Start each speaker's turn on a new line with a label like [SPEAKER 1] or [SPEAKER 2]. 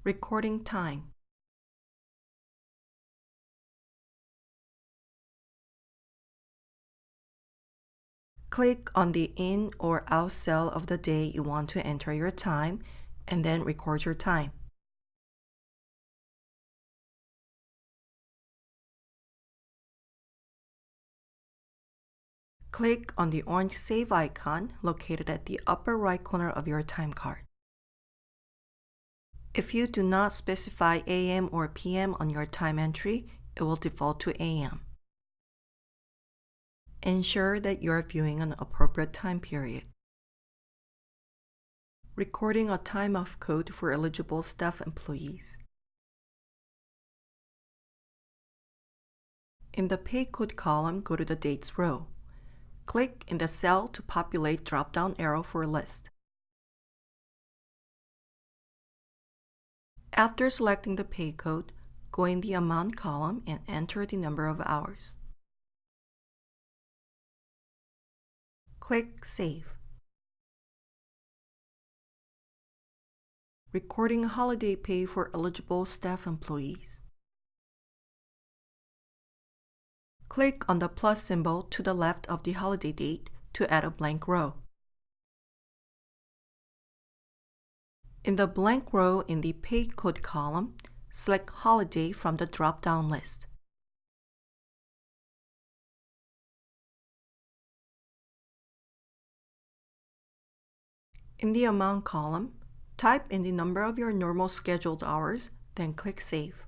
[SPEAKER 1] Recording time. Click on the in or out cell of the day you want to enter your time, and then record your time. Click on the orange Save icon located at the upper right corner of your time card. If you do not specify AM or PM on your time entry, it will default to AM. Ensure that you are viewing an appropriate time period. Recording a time-off code for eligible staff employees. In the pay code column, go to the dates row. Click in the cell to populate drop-down arrow for a list. After selecting the pay code, go in the amount column and enter the number of hours. Click Save. Recording holiday pay for eligible staff employees. Click on the plus symbol to the left of the holiday date to add a blank row. In the blank row in the pay code column, select Holiday from the drop-down list. In the amount column, type in the number of your normal scheduled hours, then click Save.